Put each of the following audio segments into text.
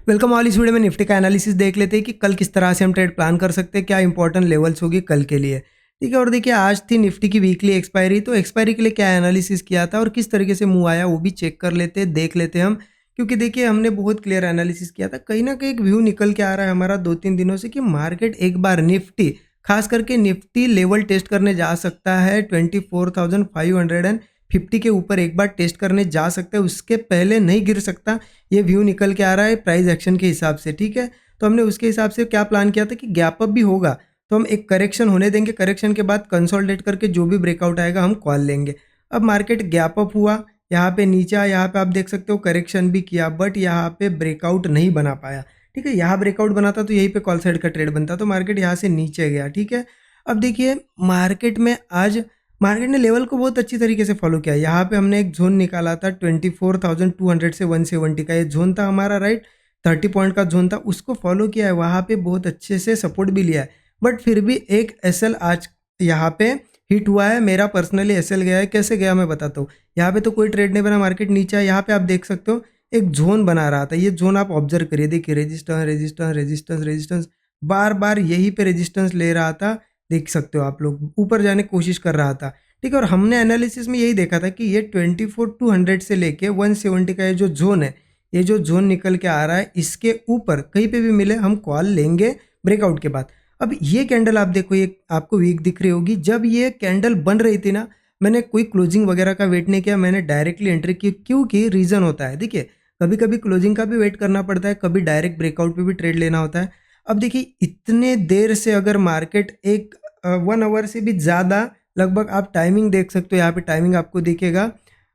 Welcome all. इस video में Nifty का एनालिसिस देख लेते हैं कि कल किस तरह से हम ट्रेड प्लान कर सकते हैं, क्या इंपॉर्टेंट लेवल्स होगी कल के लिए। ठीक है, और देखिए आज थी निफ्टी की वीकली एक्सपायरी, तो एक्सपायरी के लिए क्या एनालिसिस किया था और किस तरीके से मूव आया वो भी चेक कर लेते हैं, देख लेते हैं हम। क्योंकि देखिए हमने बहुत क्लियर एनालिसिस किया था, कहीं ना कहीं एक व्यू निकल के आ रहा है हमारा 2-3 दिनों से कि मार्केट एक बार निफ्टी, खास करके निफ्टी लेवल टेस्ट करने जा सकता है 24,550 के ऊपर एक बार टेस्ट करने जा सकता है, उसके पहले नहीं गिर सकता। ये व्यू निकल के आ रहा है प्राइस एक्शन के हिसाब से। ठीक है, तो हमने उसके हिसाब से क्या प्लान किया था कि गैप अप भी होगा तो हम एक करेक्शन होने देंगे, करेक्शन के बाद कंसोलिडेट करके जो भी ब्रेकआउट आएगा हम कॉल लेंगे। अब मार्केट गैप अप हुआ, यहाँ पे नीचे आया, यहाँ पे आप देख सकते हो करेक्शन भी किया, बट यहाँ पे ब्रेकआउट नहीं बना पाया। ठीक है, यहाँ ब्रेकआउट बनाता तो यहीं पे कॉल साइड का ट्रेड बनता, तो मार्केट यहाँ से नीचे गया। ठीक है, अब देखिए मार्केट में आज मार्केट ने लेवल को बहुत अच्छी तरीके से फॉलो किया। यहाँ पे हमने एक जोन निकाला था 24,200 से 170 का, ये जोन था हमारा, राइट। 30 पॉइंट का जोन था, उसको फॉलो किया है, वहाँ पे बहुत अच्छे से सपोर्ट भी लिया है। बट फिर भी एक एसएल आज यहाँ पे हिट हुआ है। मेरा पर्सनली एसएल गया है, कैसे गया मैं बताता हूँ। यहाँ पे तो कोई ट्रेड नहीं बना, मार्केट नीचे है। यहाँ पे आप देख सकते हो एक जोन बना रहा था, ये जोन आप ऑब्जर्व करिए, देखिए रेजिस्टेंस रेजिस्टेंस रेजिस्टेंस रेजिस्टेंस, बार बार यहीं पे रेजिस्टेंस ले रहा था। देख सकते हो आप लोग, ऊपर जाने की कोशिश कर रहा था। ठीक है, और हमने एनालिसिस में यही देखा था कि ये 24,200 से लेके 170 का ये जो जोन है, ये जो जोन निकल के आ रहा है, इसके ऊपर कहीं पे भी मिले हम कॉल लेंगे ब्रेकआउट के बाद। अब ये कैंडल आप देखो, ये आपको वीक दिख रही होगी। जब ये कैंडल बन रही थी ना, मैंने कोई क्लोजिंग वगैरह का वेट नहीं किया, मैंने डायरेक्टली एंट्री की, क्योंकि रीज़न होता है। देखिए कभी कभी क्लोजिंग का भी वेट करना पड़ता है, कभी डायरेक्ट ब्रेकआउट पे भी ट्रेड लेना होता है। अब देखिए इतने देर से अगर मार्केट एक 1 आवर से भी ज़्यादा, लगभग आप टाइमिंग देख सकते हो, यहाँ पे टाइमिंग आपको दिखेगा,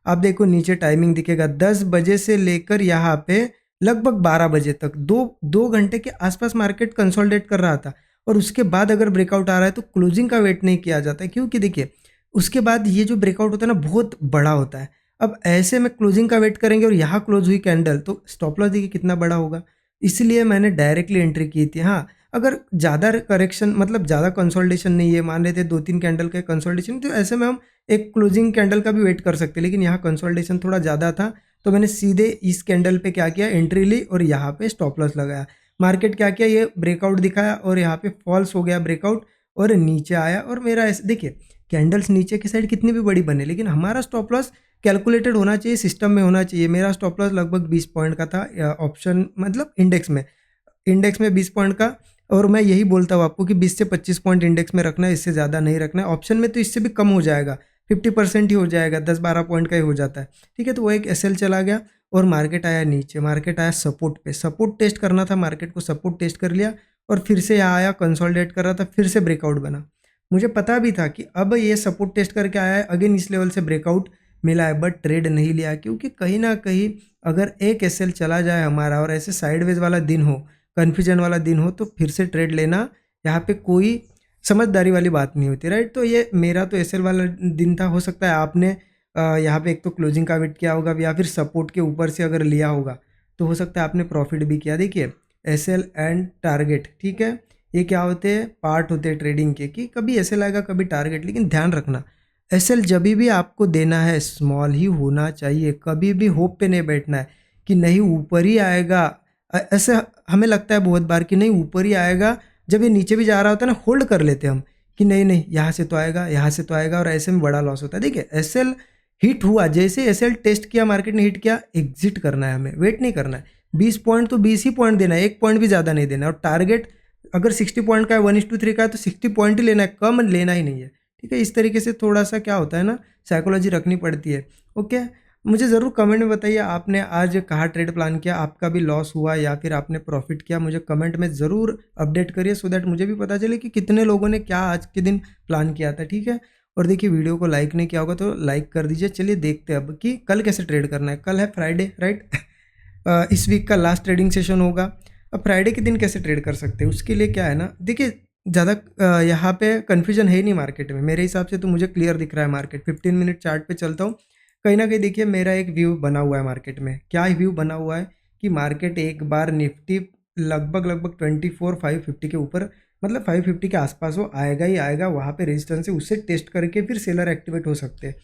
आप देखो नीचे टाइमिंग दिखेगा, 10 बजे से लेकर यहाँ पे लगभग 12 बजे तक, दो 2 घंटे के आसपास मार्केट कंसोलिडेट कर रहा था। और उसके बाद अगर ब्रेकआउट आ रहा है तो क्लोजिंग का वेट नहीं किया जाता है, क्योंकि देखिए उसके बाद ये जो ब्रेकआउट होता है ना बहुत बड़ा होता है। अब ऐसे में क्लोजिंग का वेट करेंगे और यहाँ क्लोज हुई कैंडल, तो स्टॉप लॉस देखिए कितना बड़ा होगा। इसलिए मैंने डायरेक्टली एंट्री की थी। हाँ, अगर ज़्यादा करेक्शन, मतलब ज़्यादा कंसोलिडेशन नहीं है, मान रहे थे 2-3 कैंडल के कंसोलिडेशन, तो ऐसे में हम एक क्लोजिंग कैंडल का भी वेट कर सकते हैं। लेकिन यहाँ कंसोलिडेशन थोड़ा ज़्यादा था, तो मैंने सीधे इस कैंडल पे क्या किया, एंट्री ली और यहाँ पे स्टॉप लॉस लगाया। मार्केट क्या किया, ये ब्रेकआउट दिखाया और यहाँ पे फॉल्स हो गया ब्रेकआउट और नीचे आया। और मेरा ऐसे देखिए कैंडल्स नीचे की साइड कितनी भी बड़ी बने, लेकिन हमारा स्टॉप लॉस कैलकुलेटेड होना चाहिए, सिस्टम में होना चाहिए। मेरा स्टॉप लॉस लगभग 20 पॉइंट का था, ऑप्शन मतलब इंडेक्स में 20 पॉइंट का। और मैं यही बोलता हूँ आपको कि 20 से 25 पॉइंट इंडेक्स में रखना है, इससे ज़्यादा नहीं रखना है। ऑप्शन में तो इससे भी कम हो जाएगा, 50% ही हो जाएगा, 10-12 पॉइंट का ही हो जाता है। ठीक है, तो वो एक एसएल चला गया और मार्केट आया नीचे, मार्केट आया सपोर्ट पे, सपोर्ट टेस्ट करना था मार्केट को, सपोर्ट टेस्ट कर लिया और फिर से यहाँ आया, कंसोलिडेट कर रहा था, फिर से ब्रेकआउट बना। मुझे पता भी था कि अब ये सपोर्ट टेस्ट करके आया है, अगेन इस लेवल से ब्रेकआउट मिला है, बट ट्रेड नहीं लिया, क्योंकि कहीं ना कहीं अगर एक एसएल चला जाए हमारा और ऐसे साइडवेज वाला दिन हो, कन्फ्यूजन वाला दिन हो, तो फिर से ट्रेड लेना यहाँ पे कोई समझदारी वाली बात नहीं होती, राइट। तो ये मेरा तो एसएल वाला दिन था। हो सकता है आपने यहाँ पे एक तो क्लोजिंग का वेट किया होगा या फिर सपोर्ट के ऊपर से अगर लिया होगा तो हो सकता है आपने प्रॉफिट भी किया। देखिए एसएल एंड टारगेट, ठीक है, ये क्या होते हैं, पार्ट होते हैं ट्रेडिंग के, कि कभी एसएल आएगा कभी टारगेट। लेकिन ध्यान रखना, एसएल जब भी आपको देना है स्मॉल ही होना चाहिए, कभी भी होप पे नहीं बैठना है कि नहीं ऊपर ही आएगा। ऐसे हमें लगता है बहुत बार कि नहीं ऊपर ही आएगा, जब ये नीचे भी जा रहा होता है ना, होल्ड कर लेते हैं हम कि नहीं नहीं यहाँ से तो आएगा, यहाँ से तो आएगा, और ऐसे में बड़ा लॉस होता है। देखिए एसएल हिट हुआ, जैसे एसएल टेस्ट किया, मार्केट ने हिट किया, एग्जिट करना है, हमें वेट नहीं करना है। 20 पॉइंट तो 20 ही पॉइंट देना है, एक पॉइंट भी ज़्यादा नहीं देना है। और टारगेट अगर 60 पॉइंट का है, 1:3 का है, तो 60 पॉइंट ही लेना है, कम लेना ही नहीं है। ठीक है, इस तरीके से थोड़ा सा क्या होता है ना, साइकोलॉजी रखनी पड़ती है। ओके, मुझे ज़रूर कमेंट में बताइए आपने आज कहाँ ट्रेड प्लान किया, आपका भी लॉस हुआ या फिर आपने प्रॉफिट किया। मुझे कमेंट में ज़रूर अपडेट करिए, सो दैट मुझे भी पता चले कि कितने लोगों ने क्या आज के दिन प्लान किया था। ठीक है, और देखिए वीडियो को लाइक नहीं किया होगा तो लाइक कर दीजिए। चलिए देखते हैं अब कि कल कैसे ट्रेड करना है। कल है फ्राइडे, राइट। इस वीक का लास्ट ट्रेडिंग सेशन होगा। अब फ्राइडे के दिन कैसे ट्रेड कर सकते हैं, उसके लिए क्या है ना, देखिए ज़्यादा यहाँ पे कन्फ्यूजन है ही नहीं मार्केट में, मेरे हिसाब से तो मुझे क्लियर दिख रहा है मार्केट। 15 मिनट चार्ट पे चलता हूँ, कहीं ना कहीं देखिए मेरा एक व्यू बना हुआ है मार्केट में। क्या व्यू बना हुआ है कि मार्केट एक बार निफ्टी लगभग लगभग 24,550 के ऊपर, मतलब 550 के आसपास वो आएगा ही आएगा, वहाँ पे रेजिस्टेंस है, उससे टेस्ट करके फिर सेलर एक्टिवेट हो सकते हैं।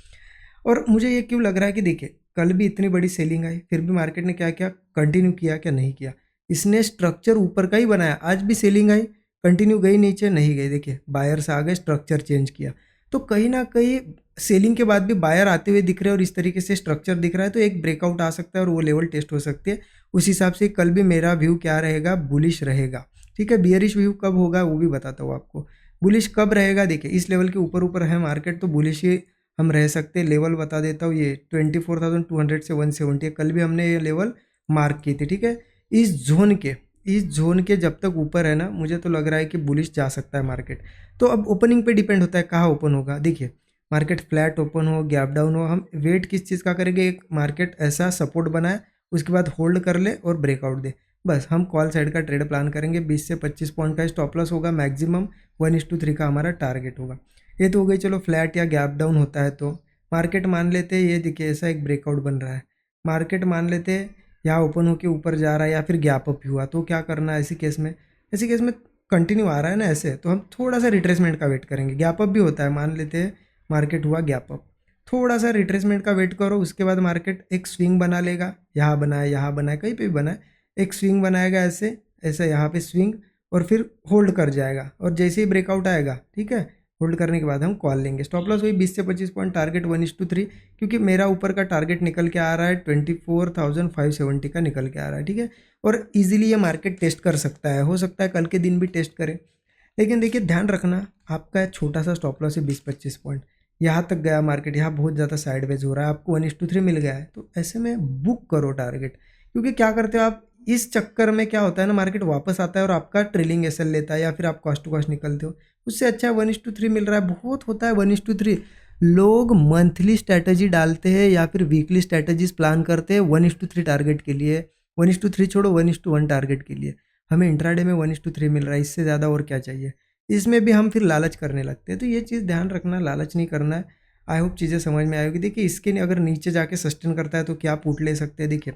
और मुझे ये क्यों लग रहा है कि देखिए कल भी इतनी बड़ी सेलिंग आई, फिर भी मार्केट ने क्या किया, कंटिन्यू किया क्या नहीं किया, इसने स्ट्रक्चर ऊपर का ही बनाया, आज भी सेलिंग आई, कंटिन्यू गई नीचे नहीं गई, देखिए बायर्स आ गए, स्ट्रक्चर चेंज किया। तो कहीं ना कहीं सेलिंग के बाद भी बायर आते हुए दिख रहे हैं और इस तरीके से स्ट्रक्चर दिख रहा है, तो एक ब्रेकआउट आ सकता है और वो लेवल टेस्ट हो सकती है। उस हिसाब से कल भी मेरा व्यू क्या रहेगा, बुलिश रहेगा। ठीक है, बियरिश व्यू कब होगा वो भी बताता हूँ आपको। बुलिश कब रहेगा, देखिए इस लेवल के ऊपर ऊपर है मार्केट तो बुलिश ही हम रह सकते हैं। लेवल बता देता हूँ, ये 24,200 से 170, कल भी हमने ये लेवल मार्क की थी। ठीक है, इस जोन के जब तक ऊपर है ना, मुझे तो लग रहा है कि बुलिश जा सकता है मार्केट। तो अब ओपनिंग पे डिपेंड होता है कहाँ ओपन होगा। देखिए मार्केट फ्लैट ओपन हो, गैप डाउन हो, हम वेट किस चीज़ का करेंगे, एक मार्केट ऐसा सपोर्ट बनाए उसके बाद होल्ड कर ले और ब्रेकआउट दे, बस हम कॉल साइड का ट्रेड प्लान करेंगे। 20 से 25 पॉइंट का स्टॉप लॉस होगा, मैक्सिमम 1:3 का हमारा टारगेट होगा। ये तो हो गई चलो फ्लैट या गैप डाउन होता है तो। मार्केट मान लेते हैं ये देखिए ऐसा एक ब्रेकआउट बन रहा है, मार्केट मान लेते हैं यहाँ ओपन होके ऊपर जा रहा है या फिर गैप अप हुआ, तो क्या करना है ऐसी केस में, कंटिन्यू आ रहा है ना ऐसे, तो हम थोड़ा सा रिट्रेसमेंट का वेट करेंगे। गैप अप भी होता है, मान लेते हैं मार्केट हुआ गैप अप, थोड़ा सा रिट्रेसमेंट का वेट करो, उसके बाद मार्केट एक स्विंग बना लेगा, यहाँ बनाए कहीं पे भी बनाए, एक स्विंग बनाएगा ऐसे ऐसे यहाँ पे स्विंग, और फिर होल्ड कर जाएगा, और जैसे ही ब्रेकआउट आएगा ठीक है, होल्ड करने के बाद हम कॉल लेंगे। स्टॉप लॉस वही 20 से 25 पॉइंट, टारगेट 1:3, क्योंकि मेरा ऊपर का टारगेट निकल के आ रहा है 24,570 का निकल के आ रहा है। ठीक है, और इजीली ये मार्केट टेस्ट कर सकता है, हो सकता है कल के दिन भी टेस्ट करे। लेकिन देखिए ध्यान रखना, आपका छोटा सा स्टॉप लॉस है 20-25 पॉइंट, यहाँ तक गया मार्केट, यहाँ बहुत ज़्यादा साइडवेज हो रहा है, आपको 1:3 मिल गया है, तो ऐसे में बुक करो टारगेट। क्योंकि क्या करते हो आप, इस चक्कर में क्या होता है ना, मार्केट वापस आता है और आपका ट्रेलिंग एसएल लेता है या फिर आप कॉस्ट टू कॉस्ट निकलते हो, उससे अच्छा है 1:3 मिल रहा है, बहुत होता है 1:3। लोग मंथली स्ट्रैटेजी डालते हैं या फिर वीकली स्ट्रैटेजीज प्लान करते हैं 1:3 टारगेट के लिए, 1:3 छोड़ो 1:1 टारगेट के लिए। हमें इंट्राडे में 1:3 मिल रहा है, इससे ज़्यादा और क्या चाहिए। इसमें भी हम फिर लालच करने लगते हैं, तो ये चीज़ ध्यान रखना, लालच नहीं करना है। आई होप चीज़ें समझ में आएगी। देखिए इसके अगर नीचे जाके सस्टेन करता है तो क्या पुट ले सकते हैं, देखिए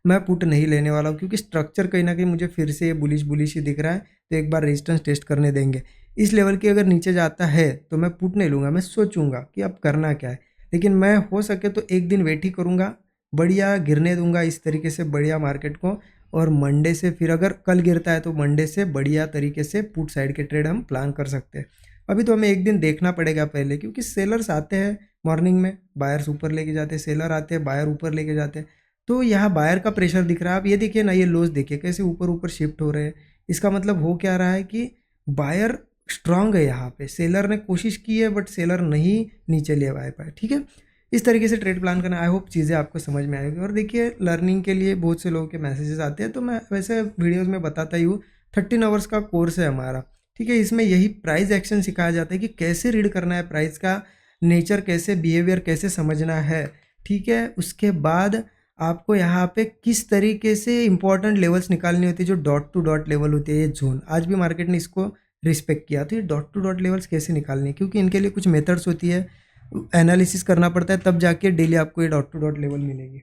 मैं पुट नहीं लेने वाला हूँ, क्योंकि स्ट्रक्चर कहीं ना कहीं मुझे फिर से ये बुलिश ही दिख रहा है, तो एक बार रेजिस्टेंस टेस्ट करने देंगे। इस लेवल की अगर नीचे जाता है तो मैं पुट नहीं लूँगा, मैं सोचूंगा कि अब करना क्या है। लेकिन मैं हो सके तो एक दिन वेट ही करूँगा, बढ़िया गिरने दूंगा इस तरीके से बढ़िया मार्केट को, और मंडे से फिर अगर कल गिरता है तो मंडे से बढ़िया तरीके से पुट साइड के ट्रेड हम प्लान कर सकते हैं। अभी तो हमें एक दिन देखना पड़ेगा पहले, क्योंकि सेलर्स आते हैं मॉर्निंग में, बायर्स ऊपर लेके जाते हैं, सेलर आते हैं बायर ऊपर लेके जाते हैं। तो यहाँ बायर का प्रेशर दिख रहा है, आप ये देखिए ना, ये लोज देखिए कैसे ऊपर ऊपर शिफ्ट हो रहे हैं। इसका मतलब हो क्या रहा है कि बायर स्ट्रांग है, यहाँ पे सेलर ने कोशिश की है बट सेलर नहीं नीचे ले आए पाए। ठीक है, इस तरीके से ट्रेड प्लान करना। आई होप चीज़ें आपको समझ में आएगी। और देखिए लर्निंग के लिए बहुत से लोगों के मैसेजेस आते हैं, तो मैं वैसे वीडियोस में बताता ही हूँ। 13 आवर्स का कोर्स है हमारा, ठीक है, इसमें यही प्राइस एक्शन सिखाया जाता है कि कैसे रीड करना है, प्राइस का नेचर कैसे, बिहेवियर कैसे समझना है। ठीक है, उसके बाद आपको यहाँ पे किस तरीके से इंपॉर्टेंट लेवल्स निकालनी होती है, जो डॉट टू डॉट लेवल होती है, ये जोन आज भी मार्केट ने इसको रिस्पेक्ट किया। तो ये डॉट टू डॉट लेवल्स कैसे निकालनी है, क्योंकि इनके लिए कुछ मेथड्स होती है, एनालिसिस करना पड़ता है, तब जाके डेली आपको ये डॉट टू डॉट लेवल मिलेगी।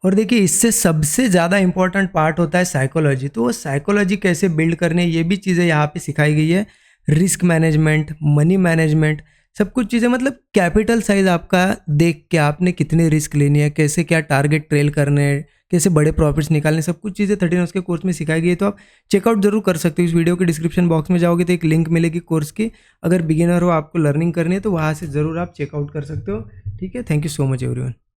और देखिए इससे सबसे ज़्यादा इंपॉर्टेंट पार्ट होता है साइकोलॉजी, तो वो साइकोलॉजी कैसे बिल्ड करने, ये भी चीज़ें यहाँ पे सिखाई गई है। रिस्क मैनेजमेंट, मनी मैनेजमेंट, सब कुछ चीज़ें, मतलब कैपिटल साइज आपका देख के आपने कितने रिस्क लेनी है, कैसे क्या टारगेट ट्रेल करने हैं, कैसे बड़े प्रॉफिट्स निकालने, सब कुछ चीज़ें 13 आवर्स के कोर्स में सिखाई गई है। तो आप चेकआउट जरूर कर सकते हो। इस वीडियो के डिस्क्रिप्शन बॉक्स में जाओगे तो एक लिंक मिलेगी कोर्स की, अगर बिगिनर हो आपको लर्निंग करनी है तो वहाँ से ज़रूर आप चेकआउट कर सकते हो। ठीक है, thank you so much everyone.